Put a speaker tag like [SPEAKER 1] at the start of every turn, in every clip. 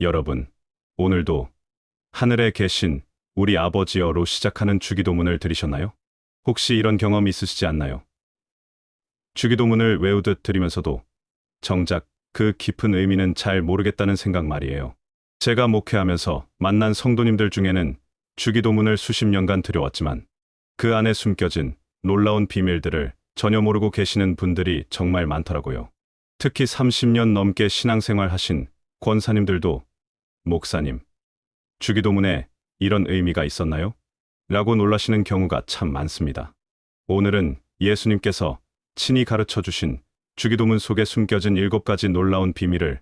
[SPEAKER 1] 여러분, 오늘도 하늘에 계신 우리 아버지여로 시작하는 주기도문을 들으셨나요? 혹시 이런 경험 있으시지 않나요? 주기도문을 외우듯 들으면서도 정작 그 깊은 의미는 잘 모르겠다는 생각 말이에요. 제가 목회하면서 만난 성도님들 중에는 주기도문을 수십 년간 들여왔지만 그 안에 숨겨진 놀라운 비밀들을 전혀 모르고 계시는 분들이 정말 많더라고요. 특히 30년 넘게 신앙생활 하신 권사님들도 목사님, 주기도문에 이런 의미가 있었나요? 라고 놀라시는 경우가 참 많습니다. 오늘은 예수님께서 친히 가르쳐 주신 주기도문 속에 숨겨진 7가지 놀라운 비밀을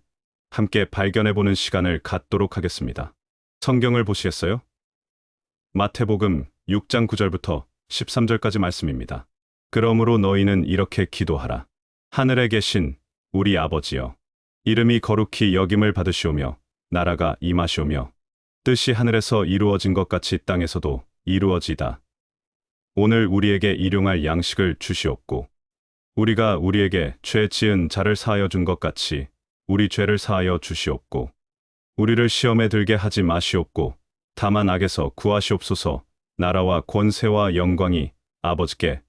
[SPEAKER 1] 함께 발견해보는 시간을 갖도록 하겠습니다. 성경을 보시겠어요? 마태복음 6장 9절부터 13절까지 말씀입니다. 그러므로 너희는 이렇게 기도하라. 하늘에 계신 우리 아버지여, 이름이 거룩히 여김을 받으시오며 나라가 임하시오며 뜻이 하늘에서 이루어진 것 같이 땅에서도 이루어지다. 오늘 우리에게 일용할 양식을 주시옵고 우리가 우리에게 죄 지은 자를 사하여 준 것 같이 우리 죄를 사하여 주시옵고 우리를 시험에 들게 하지 마시옵고 다만 악에서 구하시옵소서. 나라와 권세와 영광이 아버지께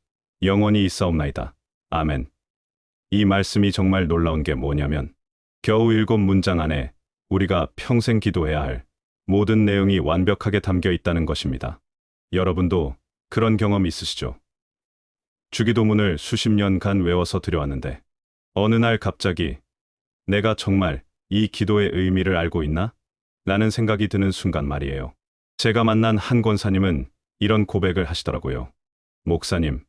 [SPEAKER 1] 영원히 있사옵나이다. 아멘. 이 말씀이 정말 놀라운 게 뭐냐면 겨우 7문장 안에 우리가 평생 기도해야 할 모든 내용이 완벽하게 담겨 있다는 것입니다. 여러분도 그런 경험 있으시죠? 주기도문을 수십 년간 외워서 들여왔는데 어느 날 갑자기 내가 정말 이 기도의 의미를 알고 있나? 라는 생각이 드는 순간 말이에요. 제가 만난 한 권사님은 이런 고백을 하시더라고요. 목사님,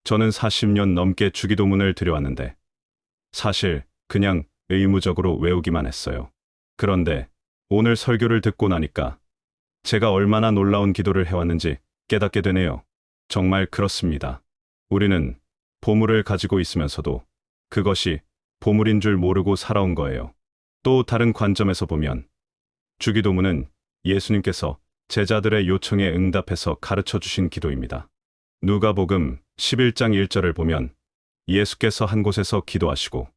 [SPEAKER 1] 저는 40년 넘게 주기도문을 들여왔는데 사실 그냥 의무적으로 외우기만 했어요. 그런데 오늘 설교를 듣고 나니까 제가 얼마나 놀라운 기도를 해왔는지 깨닫게 되네요. 정말 그렇습니다. 우리는 보물을 가지고 있으면서도 그것이 보물인 줄 모르고 살아온 거예요. 또 다른 관점에서 보면 주기도문은 예수님께서 제자들의 요청에 응답해서 가르쳐 주신 기도입니다. 누가복음 11장 1절을 보면 예수께서 한 곳에서 기도하시고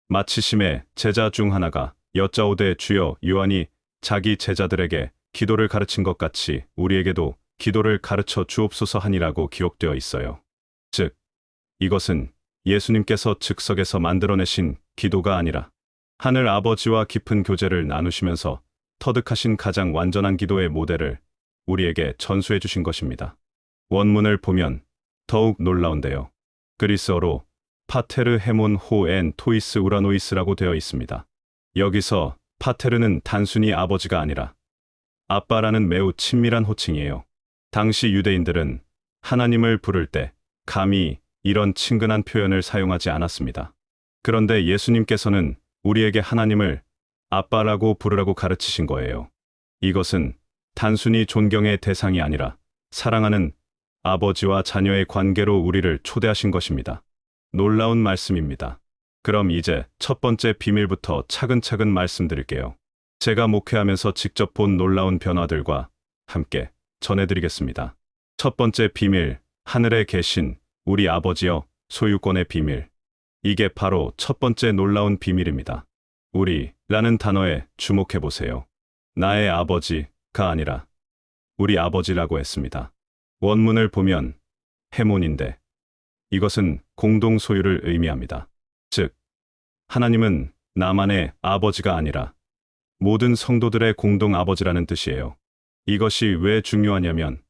[SPEAKER 1] 마치심에 제자 중 하나가 여짜오되 주여, 요한이 자기 제자들에게 기도를 가르친 것 같이 우리에게도 기도를 가르쳐 주옵소서 하니라고 기록되어 있어요. 즉, 이것은 예수님께서 즉석에서 만들어내신 기도가 아니라 하늘 아버지와 깊은 교제를 나누시면서 터득하신 가장 완전한 기도의 모델을 우리에게 전수해 주신 것입니다. 원문을 보면 더욱 놀라운데요. 그리스어로 파테르 헤몬 호엔 토이스 우라노이스라고 되어 있습니다. 여기서 파테르는 단순히 아버지가 아니라 아빠라는 매우 친밀한 호칭이에요. 당시 유대인들은 하나님을 부를 때 감히 이런 친근한 표현을 사용하지 않았습니다. 그런데 예수님께서는 우리에게 하나님을 아빠라고 부르라고 가르치신 거예요. 이것은 단순히 존경의 대상이 아니라 사랑하는 아버지와 자녀의 관계로 우리를 초대하신 것입니다. 놀라운 말씀입니다. 그럼 이제 첫 번째 비밀부터 차근차근 말씀드릴게요. 제가 목회하면서 직접 본 놀라운 변화들과 함께 전해드리겠습니다. 첫 번째 비밀, 하늘에 계신 우리 아버지여, 소유권의 비밀. 이게 바로 첫 번째 놀라운 비밀입니다. 우리라는 단어에 주목해보세요. 나의 아버지가 아니라 우리 아버지라고 했습니다. 원문을 보면 헤몬인데 이것은 공동 소유를 의미합니다. 즉, 하나님은 나만의 아버지가 아니라 모든 성도들의 공동 아버지라는 뜻이에요. 이것이 왜 중요하냐면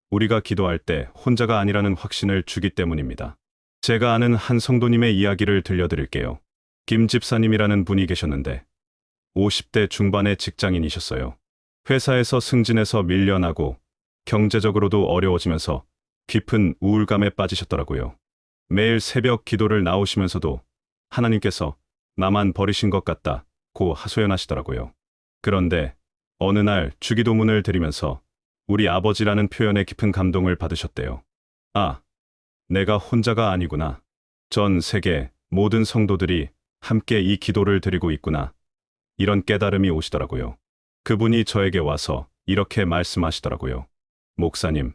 [SPEAKER 1] 우리가 기도할 때 혼자가 아니라는 확신을 주기 때문입니다. 제가 아는 한 성도님의 이야기를 들려드릴게요. 김 집사님이라는 분이 계셨는데 50대 중반의 직장인이셨어요. 회사에서 승진해서 밀려나고 경제적으로도 어려워지면서 깊은 우울감에 빠지셨더라고요. 매일 새벽 기도를 나오시면서도 하나님께서 나만 버리신 것 같다고 하소연하시더라고요. 그런데 어느 날 주기도문을 드리면서 우리 아버지라는 표현에 깊은 감동을 받으셨대요. 아, 내가 혼자가 아니구나. 전 세계 모든 성도들이 함께 이 기도를 드리고 있구나. 이런 깨달음이 오시더라고요. 그분이 저에게 와서 이렇게 말씀하시더라고요. 목사님,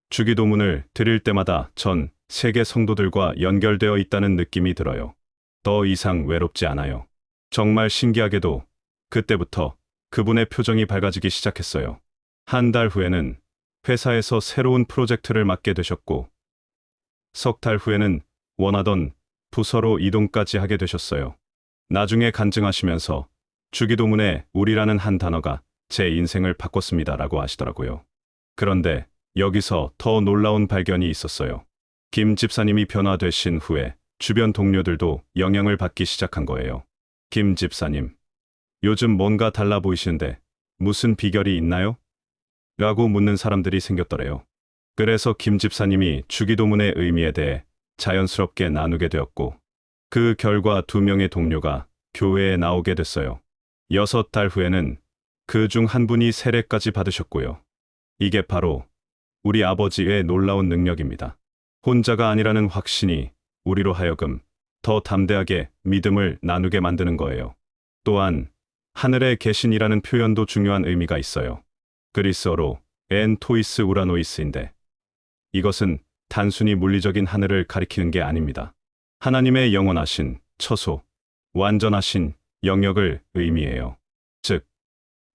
[SPEAKER 1] 주기도문을 드릴 때마다 전 세계 성도들과 연결되어 있다는 느낌이 들어요. 더 이상 외롭지 않아요. 정말 신기하게도 그때부터 그분의 표정이 밝아지기 시작했어요. 한 달 후에는 회사에서 새로운 프로젝트를 맡게 되셨고, 석 달 후에는 원하던 부서로 이동까지 하게 되셨어요. 나중에 간증하시면서 주기도문에 우리라는 한 단어가 제 인생을 바꿨습니다라고 하시더라고요. 그런데 여기서 더 놀라운 발견이 있었어요. 김 집사님이 변화되신 후에 주변 동료들도 영향을 받기 시작한 거예요. 김 집사님, 요즘 뭔가 달라 보이시는데 무슨 비결이 있나요? 라고 묻는 사람들이 생겼더래요. 그래서 김 집사님이 주기도문의 의미에 대해 자연스럽게 나누게 되었고, 그 결과 2명의 동료가 교회에 나오게 됐어요. 6달 후에는 그 중 한 분이 세례까지 받으셨고요. 이게 바로 우리 아버지의 놀라운 능력입니다. 혼자가 아니라는 확신이 우리로 하여금 더 담대하게 믿음을 나누게 만드는 거예요. 또한 하늘에 계신이라는 표현도 중요한 의미가 있어요. 그리스어로 엔 토이스 우라노이스인데, 이것은 단순히 물리적인 하늘을 가리키는 게 아닙니다. 하나님의 영원하신, 처소, 완전하신 영역을 의미해요. 즉,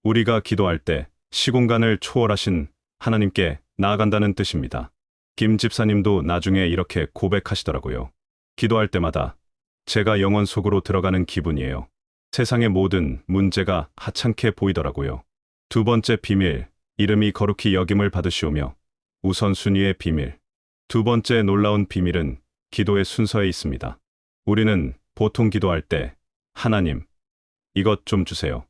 [SPEAKER 1] 우리가 기도할 때 시공간을 초월하신 하나님께 나아간다는 뜻입니다. 김 집사님도 나중에 이렇게 고백하시더라고요. 기도할 때마다 제가 영원 속으로 들어가는 기분이에요. 세상의 모든 문제가 하찮게 보이더라고요. 2번째 비밀, 이름이 거룩히 여김을 받으시오며 우선순위의 비밀. 2번째 놀라운 비밀은 기도의 순서에 있습니다. 우리는 보통 기도할 때 하나님, 이것 좀 주세요,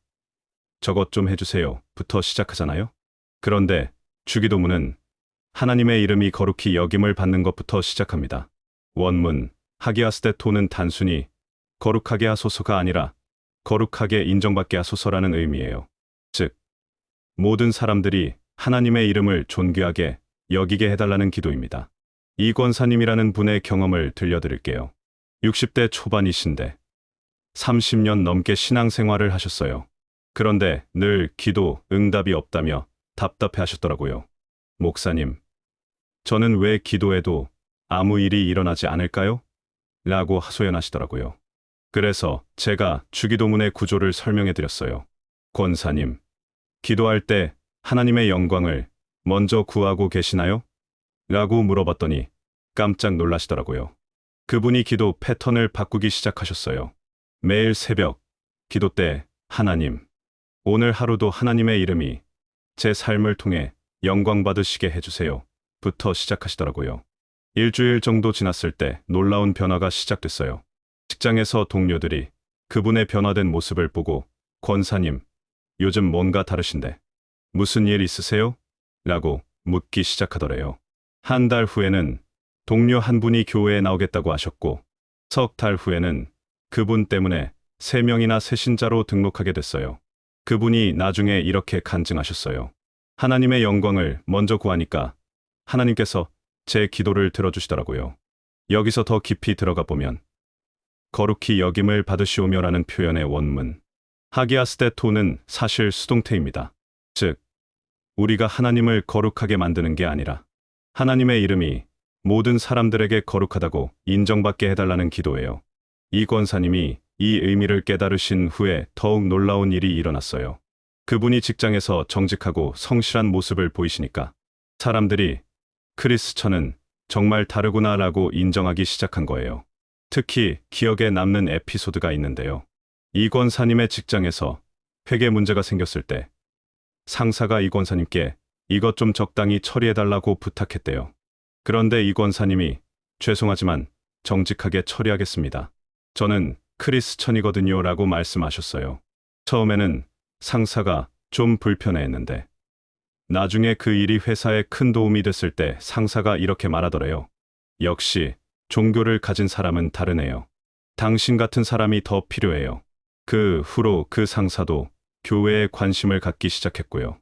[SPEAKER 1] 저것 좀 해주세요 부터 시작하잖아요. 그런데 주기도문은 하나님의 이름이 거룩히 여김을 받는 것부터 시작합니다. 원문 하기아스테토는 단순히 거룩하게 하소서가 아니라 거룩하게 인정받게 하소서라는 의미예요. 즉, 모든 사람들이 하나님의 이름을 존귀하게 여기게 해달라는 기도입니다. 이 권사님이라는 분의 경험을 들려드릴게요. 60대 초반이신데 30년 넘게 신앙생활을 하셨어요. 그런데 늘 기도 응답이 없다며 답답해 하셨더라고요. 목사님, 저는 왜 기도해도 아무 일이 일어나지 않을까요? 라고 하소연하시더라고요. 그래서 제가 주기도문의 구조를 설명해 드렸어요. 권사님, 기도할 때 하나님의 영광을 먼저 구하고 계시나요? 라고 물어봤더니 깜짝 놀라시더라고요. 그분이 기도 패턴을 바꾸기 시작하셨어요. 매일 새벽 기도 때 하나님, 오늘 하루도 하나님의 이름이 제 삶을 통해 영광 받으시게 해주세요 부터 시작하시더라고요. 일주일 정도 지났을 때 놀라운 변화가 시작됐어요. 직장에서 동료들이 그분의 변화된 모습을 보고 권사님, 요즘 뭔가 다르신데 무슨 일 있으세요? 라고 묻기 시작하더래요. 한 달 후에는 동료 한 분이 교회에 나오겠다고 하셨고, 석 달 후에는 그분 때문에 3명이나 새신자로 등록하게 됐어요. 그분이 나중에 이렇게 간증하셨어요. 하나님의 영광을 먼저 구하니까 하나님께서 제 기도를 들어주시더라고요. 여기서 더 깊이 들어가 보면 거룩히 여김을 받으시오며라는 표현의 원문 하기아스테토는 사실 수동태입니다. 즉, 우리가 하나님을 거룩하게 만드는 게 아니라 하나님의 이름이 모든 사람들에게 거룩하다고 인정받게 해달라는 기도예요. 이 권사님이 이 의미를 깨달으신 후에 더욱 놀라운 일이 일어났어요. 그분이 직장에서 정직하고 성실한 모습을 보이시니까 사람들이 크리스천은 정말 다르구나라고 인정하기 시작한 거예요. 특히 기억에 남는 에피소드가 있는데요. 이 권사님의 직장에서 회계 문제가 생겼을 때 상사가 이 권사님께 이것 좀 적당히 처리해달라고 부탁했대요. 그런데 이 권사님이 죄송하지만 정직하게 처리하겠습니다, 저는 크리스천이거든요 라고 말씀하셨어요. 처음에는 상사가 좀 불편해했는데 나중에 그 일이 회사에 큰 도움이 됐을 때 상사가 이렇게 말하더래요. 역시 종교를 가진 사람은 다르네요. 당신 같은 사람이 더 필요해요. 그 후로 그 상사도 교회에 관심을 갖기 시작했고요.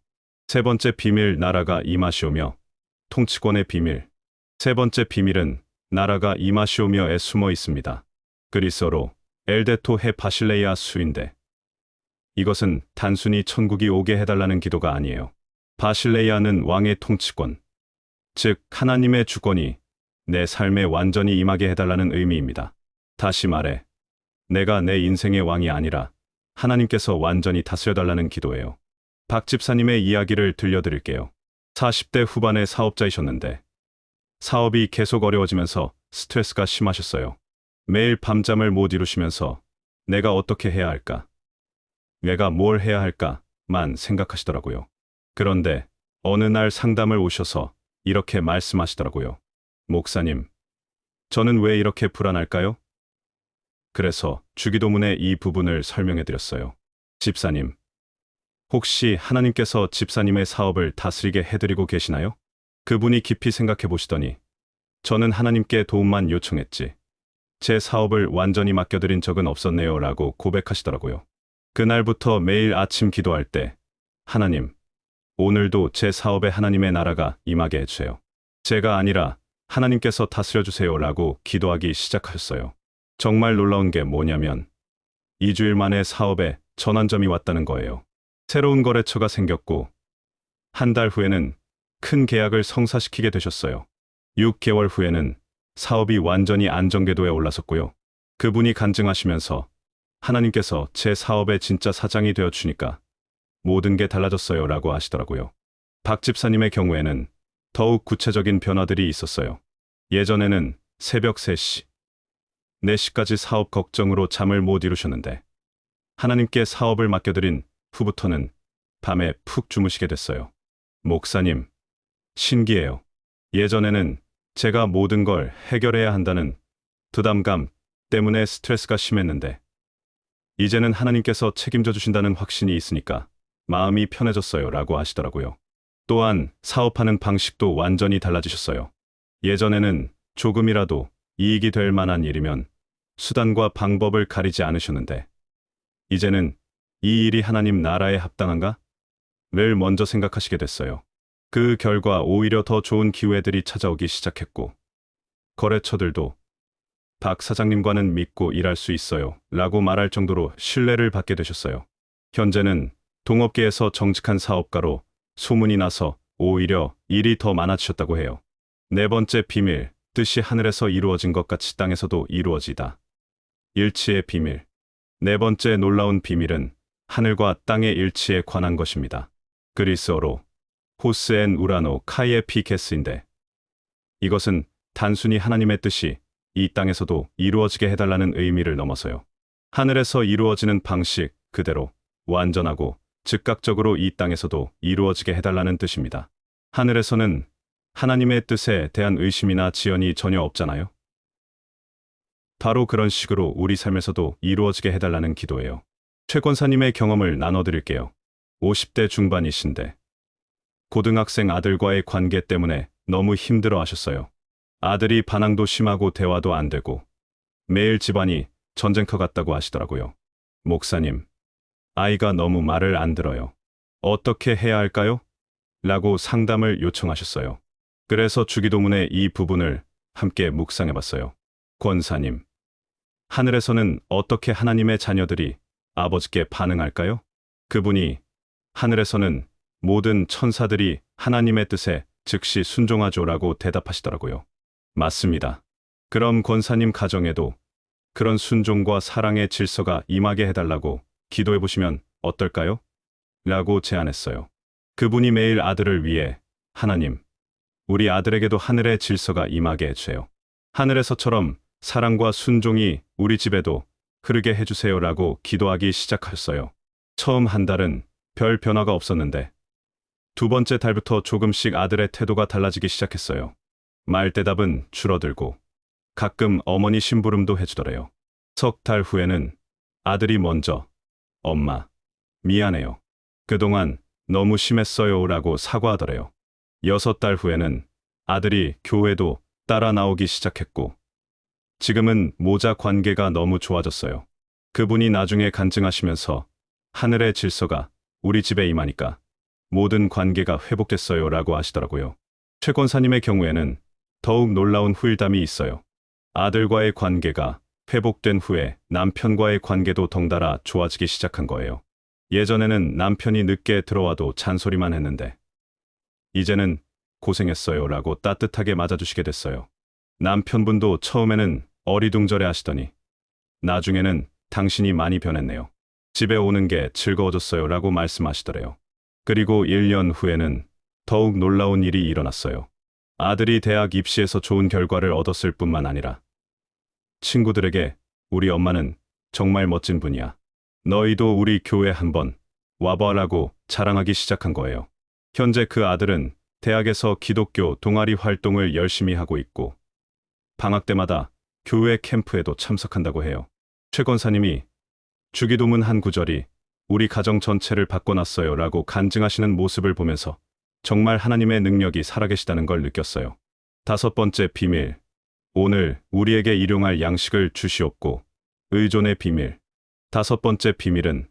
[SPEAKER 1] 3번째 비밀, 나라가 임하시오며 통치권의 비밀. 3번째 비밀은 나라가 임하시오며에 숨어 있습니다. 그리스어로 엘데토 헤 바실레이아 수인데, 이것은 단순히 천국이 오게 해달라는 기도가 아니에요. 바실레이아는 왕의 통치권, 즉 하나님의 주권이 내 삶에 완전히 임하게 해달라는 의미입니다. 다시 말해, 내가 내 인생의 왕이 아니라 하나님께서 완전히 다스려달라는 기도예요. 박 집사님의 이야기를 들려드릴게요. 40대 후반의 사업자이셨는데 사업이 계속 어려워지면서 스트레스가 심하셨어요. 매일 밤잠을 못 이루시면서 내가 어떻게 해야 할까? 내가 뭘 해야 할까만 생각하시더라고요. 그런데 어느 날 상담을 오셔서 이렇게 말씀하시더라고요. 목사님, 저는 왜 이렇게 불안할까요? 그래서 주기도문의 이 부분을 설명해 드렸어요. 집사님, 혹시 하나님께서 집사님의 사업을 다스리게 해드리고 계시나요? 그분이 깊이 생각해 보시더니 저는 하나님께 도움만 요청했지 제 사업을 완전히 맡겨드린 적은 없었네요 라고 고백하시더라고요. 그날부터 매일 아침 기도할 때 하나님, 오늘도 제 사업에 하나님의 나라가 임하게 해주세요. 제가 아니라 하나님께서 다스려 주세요 라고 기도하기 시작하셨어요. 정말 놀라운 게 뭐냐면 2주일 만에 사업에 전환점이 왔다는 거예요. 새로운 거래처가 생겼고 한 달 후에는 큰 계약을 성사시키게 되셨어요. 6개월 후에는 사업이 완전히 안정궤도에 올라섰고요. 그분이 간증하시면서 하나님께서 제 사업의 진짜 사장이 되어 주니까 모든 게 달라졌어요 라고 하시더라고요. 박 집사님의 경우에는 더욱 구체적인 변화들이 있었어요. 예전에는 새벽 3시, 4시까지 사업 걱정으로 잠을 못 이루셨는데 하나님께 사업을 맡겨드린 후부터는 밤에 푹 주무시게 됐어요. 목사님, 신기해요. 예전에는 제가 모든 걸 해결해야 한다는 부담감 때문에 스트레스가 심했는데 이제는 하나님께서 책임져 주신다는 확신이 있으니까 마음이 편해졌어요 라고 하시더라고요. 또한 사업하는 방식도 완전히 달라지셨어요. 예전에는 조금이라도 이익이 될 만한 일이면 수단과 방법을 가리지 않으셨는데 이제는 이 일이 하나님 나라에 합당한가? 를 먼저 생각하시게 됐어요. 그 결과 오히려 더 좋은 기회들이 찾아오기 시작했고 거래처들도 박 사장님과는 믿고 일할 수 있어요 라고 말할 정도로 신뢰를 받게 되셨어요. 현재는 동업계에서 정직한 사업가로 소문이 나서 오히려 일이 더 많아지셨다고 해요. 네 번째 비밀, 뜻이 하늘에서 이루어진 것 같이 땅에서도 이루어지다. 일치의 비밀. 네 번째 놀라운 비밀은 하늘과 땅의 일치에 관한 것입니다. 그리스어로 호스 엔 우라노 카이에 피케스인데 이것은 단순히 하나님의 뜻이 이 땅에서도 이루어지게 해달라는 의미를 넘어서요. 하늘에서 이루어지는 방식 그대로 완전하고 즉각적으로 이 땅에서도 이루어지게 해달라는 뜻입니다. 하늘에서는 하나님의 뜻에 대한 의심이나 지연이 전혀 없잖아요. 바로 그런 식으로 우리 삶에서도 이루어지게 해달라는 기도예요. 최 권사님의 경험을 나눠드릴게요. 50대 중반이신데 고등학생 아들과의 관계 때문에 너무 힘들어 하셨어요. 아들이 반항도 심하고 대화도 안 되고 매일 집안이 전쟁터 같다고 하시더라고요. 목사님, 아이가 너무 말을 안 들어요. 어떻게 해야 할까요? 라고 상담을 요청하셨어요. 그래서 주기도문의 이 부분을 함께 묵상해 봤어요. 권사님, 하늘에서는 어떻게 하나님의 자녀들이 아버지께 반응할까요? 그분이 하늘에서는 모든 천사들이 하나님의 뜻에 즉시 순종하죠라고 대답하시더라고요. 맞습니다. 그럼 권사님 가정에도 그런 순종과 사랑의 질서가 임하게 해달라고 기도해 보시면 어떨까요? 라고 제안했어요. 그분이 매일 아들을 위해 하나님, 우리 아들에게도 하늘의 질서가 임하게 해주세요. 하늘에서처럼 사랑과 순종이 우리 집에도 흐르게 해주세요라고 기도하기 시작하셨어요. 처음 한 달은 별 변화가 없었는데 두 번째 달부터 조금씩 아들의 태도가 달라지기 시작했어요. 말대답은 줄어들고 가끔 어머니 심부름도 해주더래요. 석 달 후에는 아들이 먼저 엄마, 미안해요. 그동안 너무 심했어요 라고 사과하더래요. 6달 후에는 아들이 교회도 따라 나오기 시작했고 지금은 모자 관계가 너무 좋아졌어요. 그분이 나중에 간증하시면서 하늘의 질서가 우리 집에 임하니까 모든 관계가 회복됐어요 라고 하시더라고요. 최 권사님의 경우에는 더욱 놀라운 후일담이 있어요. 아들과의 관계가 회복된 후에 남편과의 관계도 덩달아 좋아지기 시작한 거예요. 예전에는 남편이 늦게 들어와도 잔소리만 했는데 이제는 고생했어요 라고 따뜻하게 맞아주시게 됐어요. 남편분도 처음에는 어리둥절해 하시더니 나중에는 당신이 많이 변했네요. 집에 오는 게 즐거워졌어요 라고 말씀하시더래요. 그리고 1년 후에는 더욱 놀라운 일이 일어났어요. 아들이 대학 입시에서 좋은 결과를 얻었을 뿐만 아니라 친구들에게 우리 엄마는 정말 멋진 분이야. 너희도 우리 교회 한번 와봐라고 자랑하기 시작한 거예요. 현재 그 아들은 대학에서 기독교 동아리 활동을 열심히 하고 있고 방학 때마다 교회 캠프에도 참석한다고 해요. 최 권사님이 주기도문 한 구절이 우리 가정 전체를 바꿔놨어요 라고 간증하시는 모습을 보면서 정말 하나님의 능력이 살아계시다는 걸 느꼈어요. 다섯 번째 비밀. 오늘 우리에게 일용할 양식을 주시옵고 의존의 비밀. 다섯 번째 비밀은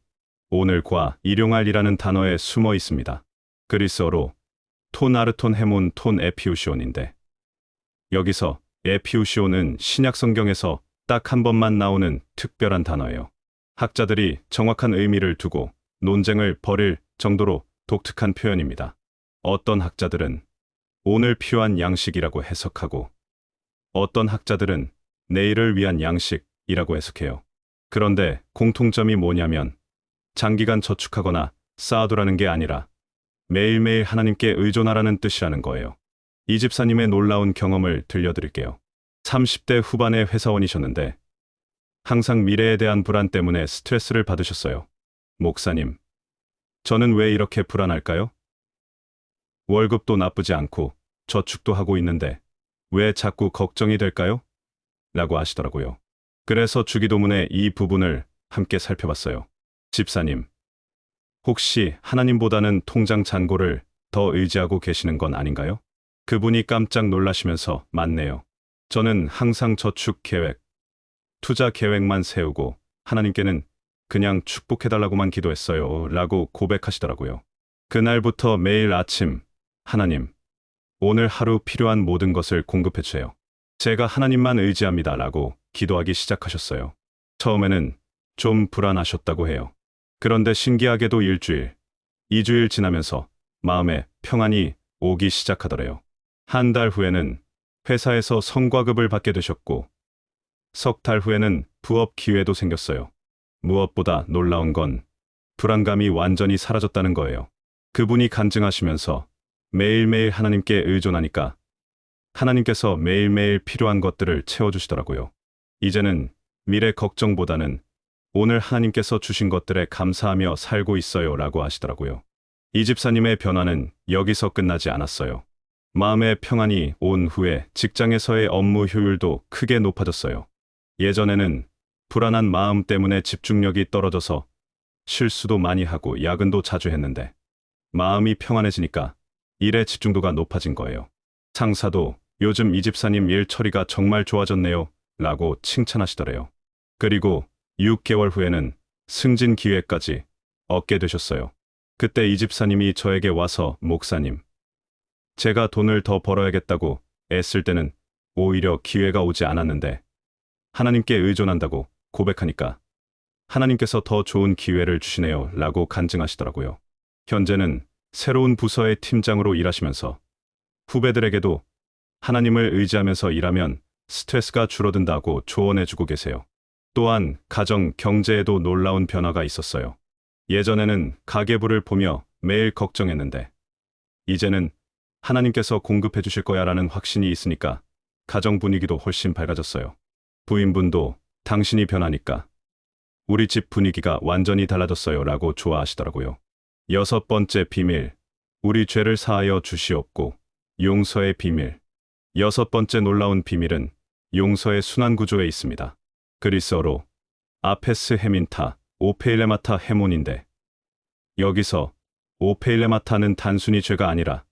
[SPEAKER 1] 오늘과 일용할이라는 단어에 숨어 있습니다. 그리스어로 톤 아르톤 헤몬 톤 에피우시온인데 여기서 에피우시온은 신약 성경에서 딱 한 번만 나오는 특별한 단어예요. 학자들이 정확한 의미를 두고 논쟁을 벌일 정도로 독특한 표현입니다. 어떤 학자들은 오늘 필요한 양식이라고 해석하고 어떤 학자들은 내일을 위한 양식이라고 해석해요. 그런데 공통점이 뭐냐면 장기간 저축하거나 쌓아두라는 게 아니라 매일매일 하나님께 의존하라는 뜻이라는 거예요. 이 집사님의 놀라운 경험을 들려드릴게요. 30대 후반의 회사원이셨는데 항상 미래에 대한 불안 때문에 스트레스를 받으셨어요. 목사님, 저는 왜 이렇게 불안할까요? 월급도 나쁘지 않고 저축도 하고 있는데 왜 자꾸 걱정이 될까요? 라고 하시더라고요. 그래서 주기도문의 이 부분을 함께 살펴봤어요. 집사님, 혹시 하나님보다는 통장 잔고를 더 의지하고 계시는 건 아닌가요? 그분이 깜짝 놀라시면서 맞네요. 저는 항상 저축 계획, 투자 계획만 세우고 하나님께는 그냥 축복해달라고만 기도했어요 라고 고백하시더라고요. 그날부터 매일 아침 하나님, 오늘 하루 필요한 모든 것을 공급해 주세요. 제가 하나님만 의지합니다 라고 기도하기 시작하셨어요. 처음에는 좀 불안하셨다고 해요. 그런데 신기하게도 일주일, 2주일 지나면서 마음에 평안이 오기 시작하더래요. 한 달 후에는 회사에서 성과급을 받게 되셨고 석 달 후에는 부업 기회도 생겼어요. 무엇보다 놀라운 건 불안감이 완전히 사라졌다는 거예요. 그분이 간증하시면서 매일매일 하나님께 의존하니까 하나님께서 매일매일 필요한 것들을 채워주시더라고요. 이제는 미래 걱정보다는 오늘 하나님께서 주신 것들에 감사하며 살고 있어요 라고 하시더라고요. 이 집사님의 변화는 여기서 끝나지 않았어요. 마음의 평안이 온 후에 직장에서의 업무 효율도 크게 높아졌어요. 예전에는 불안한 마음 때문에 집중력이 떨어져서 실수도 많이 하고 야근도 자주 했는데 마음이 평안해지니까 일의 집중도가 높아진 거예요. 상사도 요즘 이 집사님 일 처리가 정말 좋아졌네요 라고 칭찬하시더래요. 그리고 6개월 후에는 승진 기회까지 얻게 되셨어요. 그때 이 집사님이 저에게 와서 목사님, 제가 돈을 더 벌어야겠다고 애쓸 때는 오히려 기회가 오지 않았는데 하나님께 의존한다고 고백하니까 하나님께서 더 좋은 기회를 주시네요 라고 간증하시더라고요. 현재는 새로운 부서의 팀장으로 일하시면서 후배들에게도 하나님을 의지하면서 일하면 스트레스가 줄어든다고 조언해주고 계세요. 또한 가정 경제에도 놀라운 변화가 있었어요. 예전에는 가계부를 보며 매일 걱정했는데 이제는 하나님께서 공급해 주실 거야 라는 확신이 있으니까 가정 분위기도 훨씬 밝아졌어요. 부인분도 당신이 변하니까 우리 집 분위기가 완전히 달라졌어요 라고 좋아하시더라고요. 여섯 번째 비밀, 우리 죄를 사하여 주시옵고 용서의 비밀. 여섯 번째 놀라운 비밀은 용서의 순환 구조에 있습니다. 그리스어로 아페스 헤민타, 오페일레마타 헤몬인데 여기서 오페일레마타는 단순히 죄가 아니라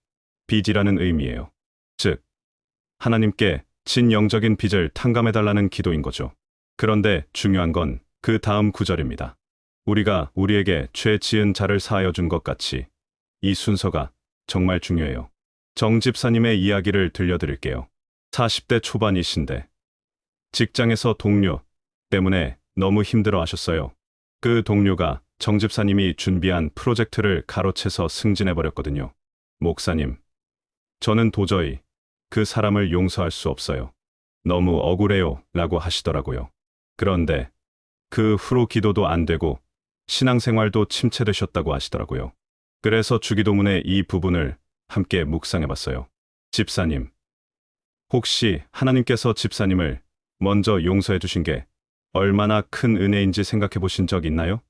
[SPEAKER 1] 빚이라는 의미예요. 즉, 하나님께 진영적인 빚을 탕감해달라는 기도인 거죠. 그런데 중요한 건 그 다음 구절입니다. 우리가 우리에게 죄 지은 자를 사하여 준 것 같이 이 순서가 정말 중요해요. 정 집사님의 이야기를 들려드릴게요. 40대 초반이신데 직장에서 동료 때문에 너무 힘들어 하셨어요. 그 동료가 정 집사님이 준비한 프로젝트를 가로채서 승진해버렸거든요. 목사님, 저는 도저히 그 사람을 용서할 수 없어요. 너무 억울해요 라고 하시더라고요. 그런데 그 후로 기도도 안 되고 신앙생활도 침체되셨다고 하시더라고요. 그래서 주기도문의 이 부분을 함께 묵상해 봤어요. 집사님, 혹시 하나님께서 집사님을 먼저 용서해 주신 게 얼마나 큰 은혜인지 생각해 보신 적 있나요?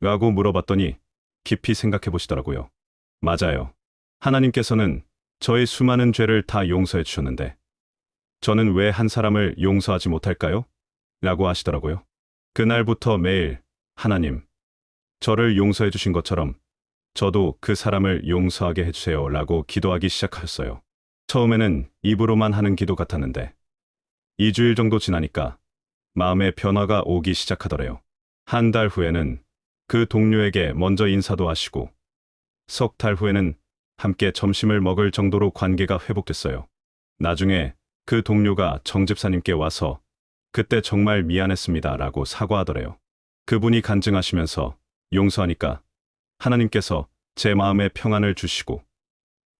[SPEAKER 1] 라고 물어봤더니 깊이 생각해 보시더라고요. 맞아요. 하나님께서는 저의 수많은 죄를 다 용서해 주셨는데 저는 왜 한 사람을 용서하지 못할까요? 라고 하시더라고요. 그날부터 매일 하나님, 저를 용서해 주신 것처럼 저도 그 사람을 용서하게 해주세요 라고 기도하기 시작하셨어요. 처음에는 입으로만 하는 기도 같았는데 2주일 정도 지나니까 마음의 변화가 오기 시작하더래요. 한 달 후에는 그 동료에게 먼저 인사도 하시고 석 달 후에는 함께 점심을 먹을 정도로 관계가 회복됐어요. 나중에 그 동료가 정 집사님께 와서 그때 정말 미안했습니다 라고 사과하더래요. 그분이 간증하시면서 용서하니까 하나님께서 제 마음에 평안을 주시고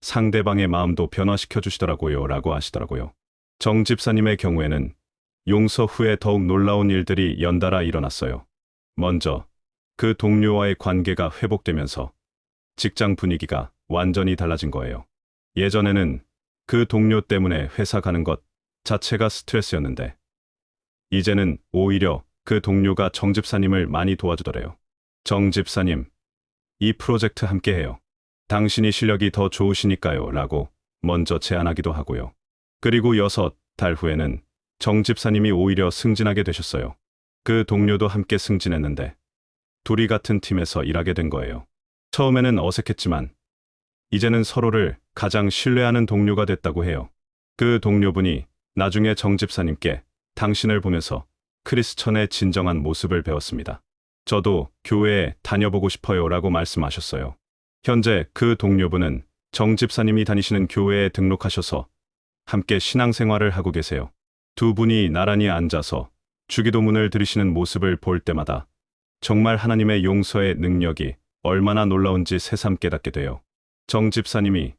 [SPEAKER 1] 상대방의 마음도 변화시켜 주시더라고요 라고 하시더라고요. 정 집사님의 경우에는 용서 후에 더욱 놀라운 일들이 연달아 일어났어요. 먼저 그 동료와의 관계가 회복되면서 직장 분위기가 완전히 달라진 거예요. 예전에는 그 동료 때문에 회사 가는 것 자체가 스트레스였는데 이제는 오히려 그 동료가 정 집사님을 많이 도와주더래요. 정 집사님, 이 프로젝트 함께 해요. 당신이 실력이 더 좋으시니까요 라고 먼저 제안하기도 하고요. 그리고 6달 후에는 정 집사님이 오히려 승진하게 되셨어요. 그 동료도 함께 승진했는데 둘이 같은 팀에서 일하게 된 거예요. 처음에는 어색했지만 이제는 서로를 가장 신뢰하는 동료가 됐다고 해요. 그 동료분이 나중에 정 집사님께 당신을 보면서 크리스천의 진정한 모습을 배웠습니다. 저도 교회에 다녀보고 싶어요 라고 말씀하셨어요. 현재 그 동료분은 정 집사님이 다니시는 교회에 등록하셔서 함께 신앙생활을 하고 계세요. 두 분이 나란히 앉아서 주기도문을 들으시는 모습을 볼 때마다 정말 하나님의 용서의 능력이 얼마나 놀라운지 새삼 깨닫게 돼요. 정 집사님이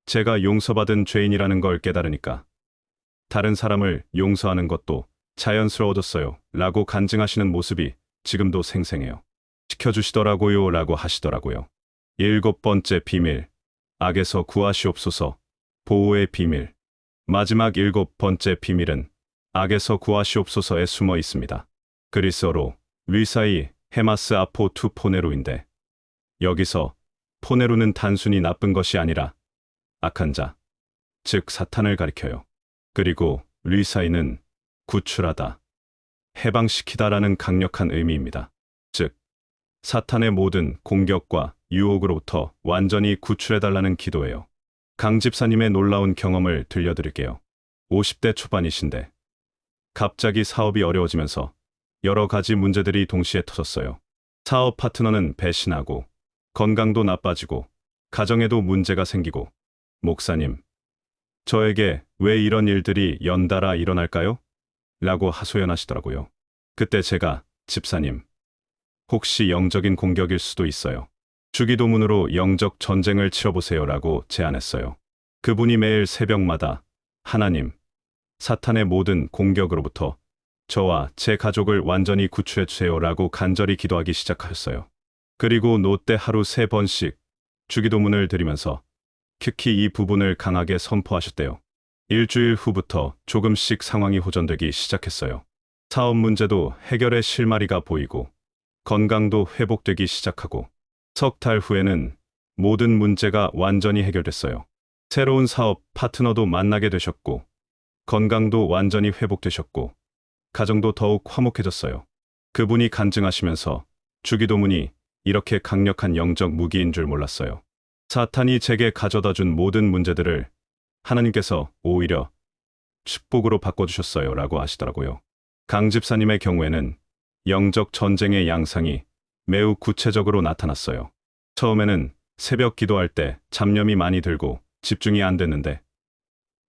[SPEAKER 1] 제가 용서받은 죄인이라는 걸 깨달으니까 다른 사람을 용서하는 것도 자연스러워졌어요 라고 간증하시는 모습이 지금도 생생해요. 지켜주시더라고요 라고 하시더라고요. 7번째 비밀, 악에서 구하시옵소서, 보호의 비밀. 마지막 7번째 비밀은 악에서 구하시옵소서에 숨어 있습니다. 그리스어로 리사이 헤마스 아포 투 포네로인데 여기서 포네로는 단순히 나쁜 것이 아니라 악한 자, 즉 사탄을 가리켜요. 그리고 리사이는 구출하다, 해방시키다라는 강력한 의미입니다. 즉, 사탄의 모든 공격과 유혹으로부터 완전히 구출해달라는 기도예요. 강 집사님의 놀라운 경험을 들려드릴게요. 50대 초반이신데 갑자기 사업이 어려워지면서 여러 가지 문제들이 동시에 터졌어요. 사업 파트너는 배신하고 건강도 나빠지고 가정에도 문제가 생기고 목사님, 저에게 왜 이런 일들이 연달아 일어날까요? 라고 하소연하시더라고요. 그때 제가 집사님, 혹시 영적인 공격일 수도 있어요. 주기도문으로 영적 전쟁을 치러보세요 라고 제안했어요. 그분이 매일 새벽마다 하나님, 사탄의 모든 공격으로부터 저와 제 가족을 완전히 구출해 주세요 라고 간절히 기도하기 시작하셨어요. 그리고 노때 하루 3번씩 주기도문을 드리면서 특히 이 부분을 강하게 선포하셨대요. 일주일 후부터 조금씩 상황이 호전되기 시작했어요. 사업 문제도 해결의 실마리가 보이고 건강도 회복되기 시작하고 석 달 후에는 모든 문제가 완전히 해결됐어요. 새로운 사업 파트너도 만나게 되셨고 건강도 완전히 회복되셨고 가정도 더욱 화목해졌어요. 그분이 간증하시면서 주기도문이 이렇게 강력한 영적 무기인 줄 몰랐어요. 사탄이 제게 가져다 준 모든 문제들을 하나님께서 오히려 축복으로 바꿔주셨어요 라고 하시더라고요. 강 집사님의 경우에는 영적 전쟁의 양상이 매우 구체적으로 나타났어요. 처음에는 새벽 기도할 때 잡념이 많이 들고 집중이 안 됐는데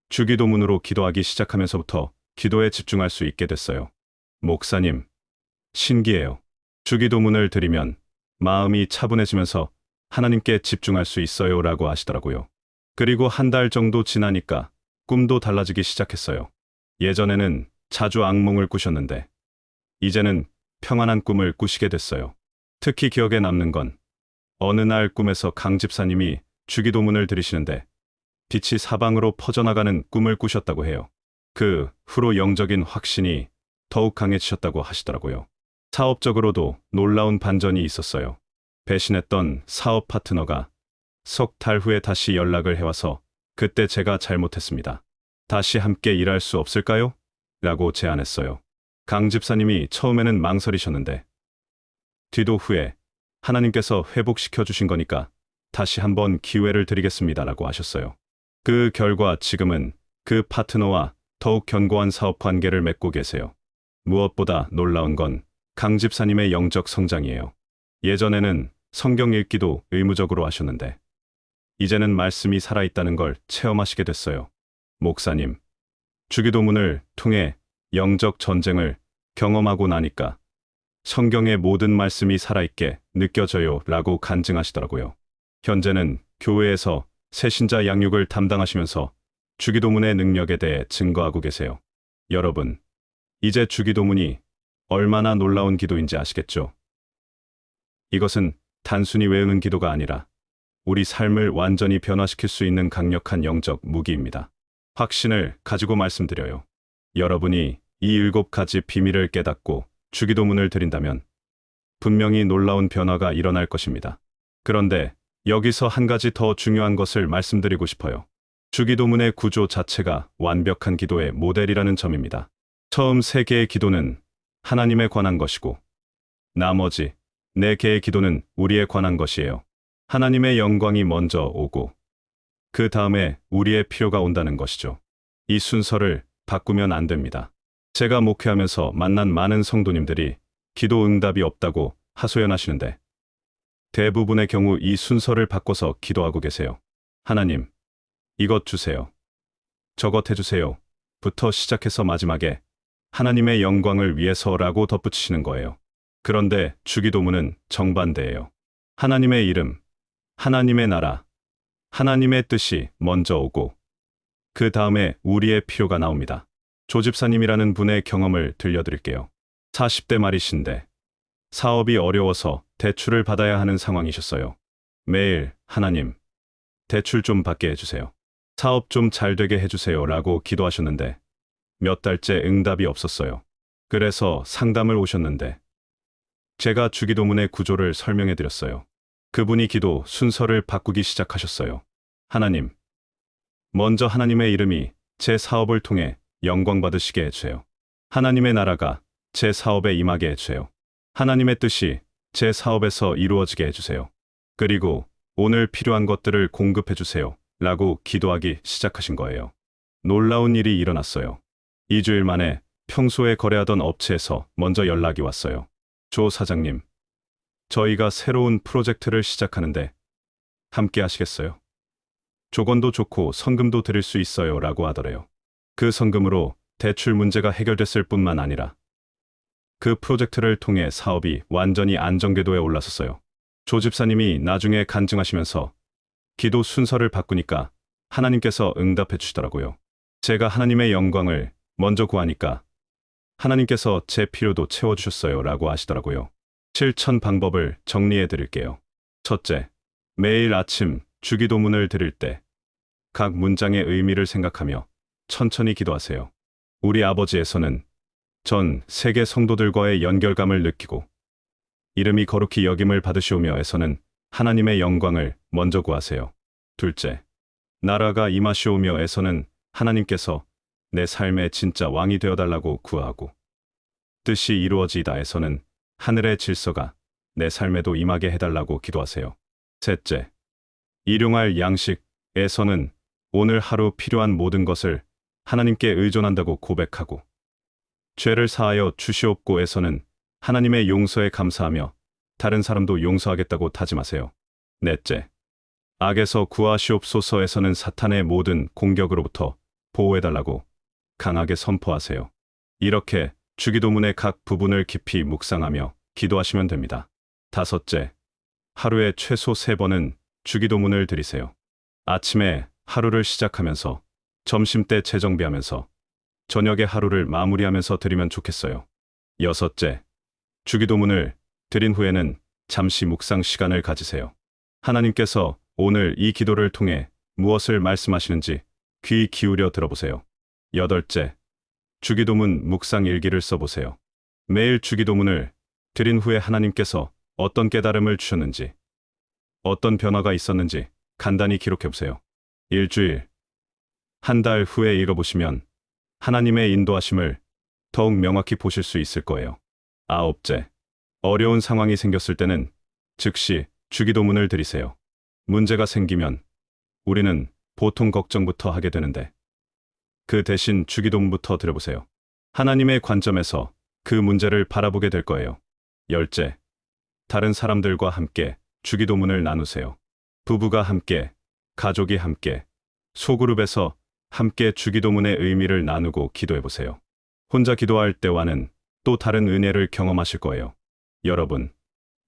[SPEAKER 1] 주기도문으로 기도하기 시작하면서부터 기도에 집중할 수 있게 됐어요. 목사님, 신기해요. 주기도문을 드리면 마음이 차분해지면서 하나님께 집중할 수 있어요 라고 하시더라고요. 그리고 한 달 정도 지나니까 꿈도 달라지기 시작했어요. 예전에는 자주 악몽을 꾸셨는데 이제는 평안한 꿈을 꾸시게 됐어요. 특히 기억에 남는 건 어느 날 꿈에서 강 집사님이 주기도문을 드리시는데 빛이 사방으로 퍼져나가는 꿈을 꾸셨다고 해요. 그 후로 영적인 확신이 더욱 강해지셨다고 하시더라고요. 사업적으로도 놀라운 반전이 있었어요. 배신했던 사업 파트너가 석 달 후에 다시 연락을 해와서 그때 제가 잘못했습니다. 다시 함께 일할 수 없을까요? 라고 제안했어요. 강 집사님이 처음에는 망설이셨는데 뒤도 후에 하나님께서 회복시켜 주신 거니까 다시 한번 기회를 드리겠습니다. 라고 하셨어요. 그 결과 지금은 그 파트너와 더욱 견고한 사업 관계를 맺고 계세요. 무엇보다 놀라운 건 강 집사님의 영적 성장이에요. 예전에는 성경 읽기도 의무적으로 하셨는데 이제는 말씀이 살아있다는 걸 체험하시게 됐어요. 목사님, 주기도문을 통해 영적 전쟁을 경험하고 나니까 성경의 모든 말씀이 살아있게 느껴져요. 라고 간증하시더라고요. 현재는 교회에서 새신자 양육을 담당하시면서 주기도문의 능력에 대해 증거하고 계세요. 여러분, 이제 주기도문이 얼마나 놀라운 기도인지 아시겠죠? 이것은 단순히 외우는 기도가 아니라 우리 삶을 완전히 변화시킬 수 있는 강력한 영적 무기입니다. 확신을 가지고 말씀드려요. 여러분이 이 7가지 비밀을 깨닫고 주기도문을 드린다면 분명히 놀라운 변화가 일어날 것입니다. 그런데 여기서 한 가지 더 중요한 것을 말씀드리고 싶어요. 주기도문의 구조 자체가 완벽한 기도의 모델이라는 점입니다. 처음 3개의 기도는 하나님에 관한 것이고 나머지 4개의 기도는 우리에 관한 것이에요. 하나님의 영광이 먼저 오고 그 다음에 우리의 필요가 온다는 것이죠. 이 순서를 바꾸면 안 됩니다. 제가 목회하면서 만난 많은 성도님들이 기도 응답이 없다고 하소연하시는데 대부분의 경우 이 순서를 바꿔서 기도하고 계세요. 하나님, 이것 주세요. 저것 해주세요. 부터 시작해서 마지막에 하나님의 영광을 위해서라고 덧붙이시는 거예요. 그런데 주기도문은 정반대예요. 하나님의 이름, 하나님의 나라, 하나님의 뜻이 먼저 오고 그 다음에 우리의 필요가 나옵니다. 조집사님이라는 분의 경험을 들려드릴게요. 40대 말이신데 사업이 어려워서 대출을 받아야 하는 상황이셨어요. 매일 하나님, 대출 좀 받게 해주세요. 사업 좀 잘 되게 해주세요. 라고 기도하셨는데 몇 달째 응답이 없었어요. 그래서 상담을 오셨는데 제가 주기도문의 구조를 설명해 드렸어요. 그분이 기도 순서를 바꾸기 시작하셨어요. 하나님, 먼저 하나님의 이름이 제 사업을 통해 영광 받으시게 해주세요. 하나님의 나라가 제 사업에 임하게 해주세요. 하나님의 뜻이 제 사업에서 이루어지게 해주세요. 그리고 오늘 필요한 것들을 공급해 주세요. 라고 기도하기 시작하신 거예요. 놀라운 일이 일어났어요. 2주일 만에 평소에 거래하던 업체에서 먼저 연락이 왔어요. 조 사장님, 저희가 새로운 프로젝트를 시작하는데 함께 하시겠어요? 조건도 좋고 성금도 드릴 수 있어요. 라고 하더래요. 그 성금으로 대출 문제가 해결됐을 뿐만 아니라 그 프로젝트를 통해 사업이 완전히 안정궤도에 올라섰어요. 조 집사님이 나중에 간증하시면서 기도 순서를 바꾸니까 하나님께서 응답해 주시더라고요. 제가 하나님의 영광을 먼저 구하니까 하나님께서 제 필요도 채워주셨어요. 라고 하시더라고요. 실천 방법을 정리해 드릴게요. 첫째, 매일 아침 주기도문을 드릴 때 각 문장의 의미를 생각하며 천천히 기도하세요. 우리 아버지에서는 전 세계 성도들과의 연결감을 느끼고 이름이 거룩히 여김을 받으시오며 에서는 하나님의 영광을 먼저 구하세요. 둘째, 나라가 임하시오며 에서는 하나님께서 내 삶의 진짜 왕이 되어달라고 구하고 뜻이 이루어지다 에서는 하늘의 질서가 내 삶에도 임하게 해달라고 기도하세요. 셋째, 일용할 양식에서는 오늘 하루 필요한 모든 것을 하나님께 의존한다고 고백하고 죄를 사하여 주시옵고에서는 하나님의 용서에 감사하며 다른 사람도 용서하겠다고 다짐하세요. 넷째, 악에서 구하시옵소서에서는 사탄의 모든 공격으로부터 보호해달라고 강하게 선포하세요. 이렇게 주기도문의 각 부분을 깊이 묵상하며 기도하시면 됩니다. 다섯째, 하루에 최소 3번은 주기도문을 드리세요. 아침에 하루를 시작하면서 점심때 재정비하면서 저녁에 하루를 마무리하면서 드리면 좋겠어요. 여섯째, 주기도문을 드린 후에는 잠시 묵상 시간을 가지세요. 하나님께서 오늘 이 기도를 통해 무엇을 말씀하시는지 귀 기울여 들어보세요. 여덟째, 주기도문 묵상 일기를 써보세요. 매일 주기도문을 드린 후에 하나님께서 어떤 깨달음을 주셨는지, 어떤 변화가 있었는지 간단히 기록해보세요. 일주일, 한 달 후에 읽어보시면 하나님의 인도하심을 더욱 명확히 보실 수 있을 거예요. 아홉째, 어려운 상황이 생겼을 때는 즉시 주기도문을 드리세요. 문제가 생기면 우리는 보통 걱정부터 하게 되는데 그 대신 주기도문부터 드려보세요. 하나님의 관점에서 그 문제를 바라보게 될 거예요. 열째, 다른 사람들과 함께 주기도문을 나누세요. 부부가 함께, 가족이 함께, 소그룹에서 함께 주기도문의 의미를 나누고 기도해보세요. 혼자 기도할 때와는 또 다른 은혜를 경험하실 거예요. 여러분,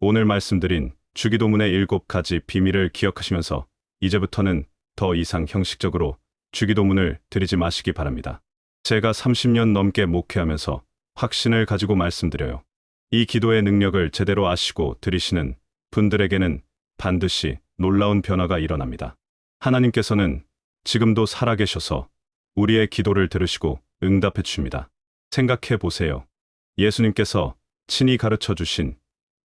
[SPEAKER 1] 오늘 말씀드린 주기도문의 7가지 비밀을 기억하시면서 이제부터는 더 이상 형식적으로 주기도문을 드리지 마시기 바랍니다. 제가 30년 넘게 목회하면서 확신을 가지고 말씀드려요. 이 기도의 능력을 제대로 아시고 드리시는 분들에게는 반드시 놀라운 변화가 일어납니다. 하나님께서는 지금도 살아계셔서 우리의 기도를 들으시고 응답해 주십니다. 생각해 보세요. 예수님께서 친히 가르쳐 주신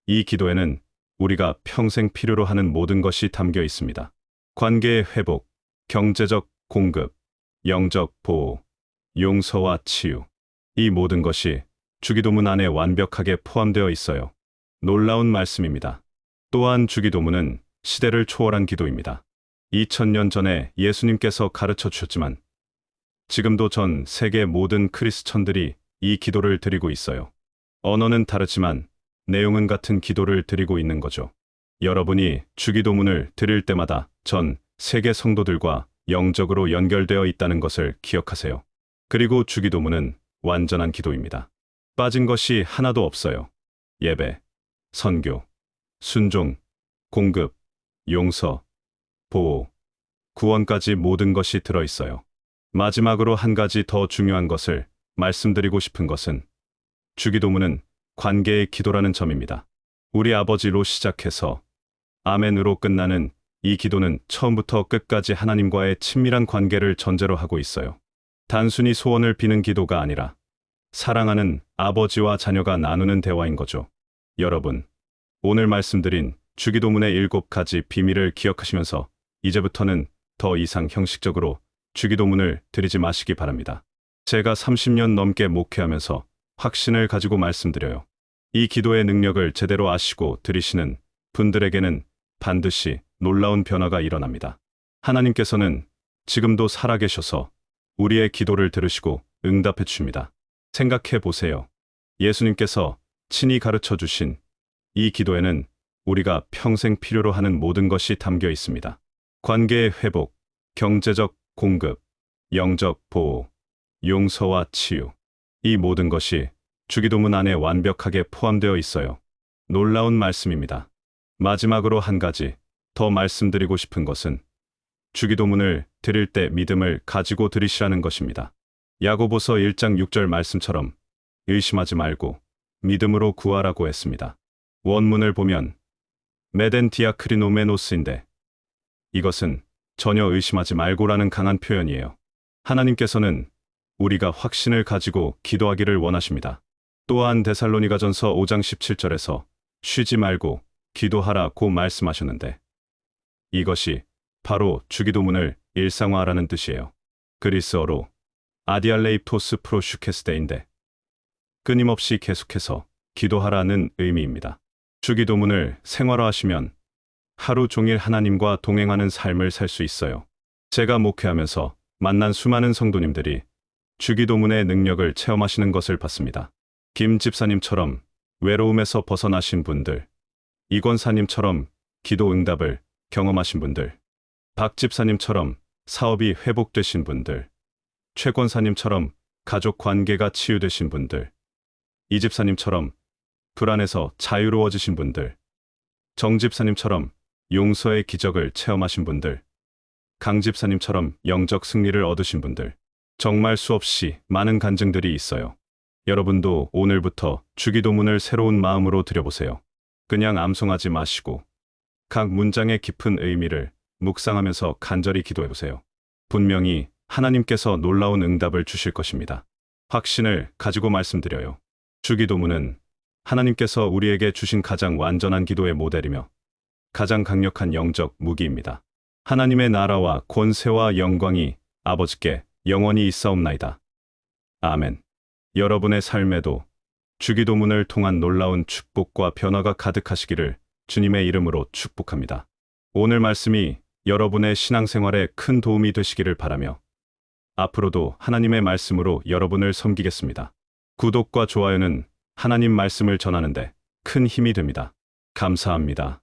[SPEAKER 1] 이 기도에는 우리가 평생 필요로 하는 모든 것이 담겨 있습니다. 관계의 회복, 경제적 공급, 영적 보호, 용서와 치유. 이 모든 것이 주기도문 안에 완벽하게 포함되어 있어요. 놀라운 말씀입니다. 또한 주기도문은 시대를 초월한 기도입니다. 2000년 전에 예수님께서 가르쳐 주셨지만 지금도 전 세계 모든 크리스천들이 이 기도를 드리고 있어요. 언어는 다르지만 내용은 같은 기도를 드리고 있는 거죠. 여러분이 주기도문을 드릴 때마다 전 세계 성도들과 영적으로 연결되어 있다는 것을 기억하세요. 그리고 주기도문은 완전한 기도입니다. 빠진 것이 하나도 없어요. 예배, 선교, 순종, 공급, 용서, 보호, 구원까지 모든 것이 들어있어요. 마지막으로 한 가지 더 중요한 것을 말씀드리고 싶은 것은 주기도문은 관계의 기도라는 점입니다. 우리 아버지로 시작해서 아멘으로 끝나는 이 기도는 처음부터 끝까지 하나님과의 친밀한 관계를 전제로 하고 있어요. 단순히 소원을 비는 기도가 아니라 사랑하는 아버지와 자녀가 나누는 대화인 거죠. 여러분, 오늘 말씀드린 주기도문의 7가지 비밀을 기억하시면서 이제부터는 더 이상 형식적으로 주기도문을 드리지 마시기 바랍니다. 제가 30년 넘게 목회하면서 확신을 가지고 말씀드려요. 이 기도의 능력을 제대로 아시고 드리시는 분들에게는 반드시 놀라운 변화가 일어납니다. 하나님께서는 지금도 살아계셔서 우리의 기도를 들으시고 응답해 주십니다. 생각해 보세요. 예수님께서 친히 가르쳐 주신 이 기도에는 우리가 평생 필요로 하는 모든 것이 담겨 있습니다. 관계의 회복, 경제적 공급, 영적 보호, 용서와 치유. 이 모든 것이 주기도문 안에 완벽하게 포함되어 있어요. 놀라운 말씀입니다. 마지막으로 한 가지 더 말씀드리고 싶은 것은 주기도문을 드릴 때 믿음을 가지고 드리시라는 것입니다. 야고보서 1장 6절 말씀처럼 의심하지 말고 믿음으로 구하라고 했습니다. 원문을 보면 메덴 디아크리노메노스인데 이것은 전혀 의심하지 말고라는 강한 표현이에요. 하나님께서는 우리가 확신을 가지고 기도하기를 원하십니다. 또한 데살로니가전서 5장 17절에서 쉬지 말고 기도하라고 말씀하셨는데 이것이 바로 주기도문을 일상화하라는 뜻이에요. 그리스어로 아디알레이토스 프로슈케스데인데 끊임없이 계속해서 기도하라는 의미입니다. 주기도문을 생활화하시면 하루 종일 하나님과 동행하는 삶을 살 수 있어요. 제가 목회하면서 만난 수많은 성도님들이 주기도문의 능력을 체험하시는 것을 봤습니다. 김 집사님처럼 외로움에서 벗어나신 분들, 이 권사님처럼 기도 응답을 경험하신 분들, 박 집사님처럼 사업이 회복되신 분들, 최 권사님처럼 가족 관계가 치유되신 분들, 이 집사님처럼 불안에서 자유로워지신 분들, 정 집사님처럼 용서의 기적을 체험하신 분들, 강 집사님처럼 영적 승리를 얻으신 분들, 정말 수없이 많은 간증들이 있어요. 여러분도 오늘부터 주기도문을 새로운 마음으로 드려보세요. 그냥 암송하지 마시고 각 문장의 깊은 의미를 묵상하면서 간절히 기도해 보세요. 분명히 하나님께서 놀라운 응답을 주실 것입니다. 확신을 가지고 말씀드려요. 주기도문은 하나님께서 우리에게 주신 가장 완전한 기도의 모델이며 가장 강력한 영적 무기입니다. 하나님의 나라와 권세와 영광이 아버지께 영원히 있사옵나이다. 아멘. 여러분의 삶에도 주기도문을 통한 놀라운 축복과 변화가 가득하시기를 주님의 이름으로 축복합니다. 오늘 말씀이 여러분의 신앙생활에 큰 도움이 되시기를 바라며 앞으로도 하나님의 말씀으로 여러분을 섬기겠습니다. 구독과 좋아요는 하나님 말씀을 전하는데 큰 힘이 됩니다. 감사합니다.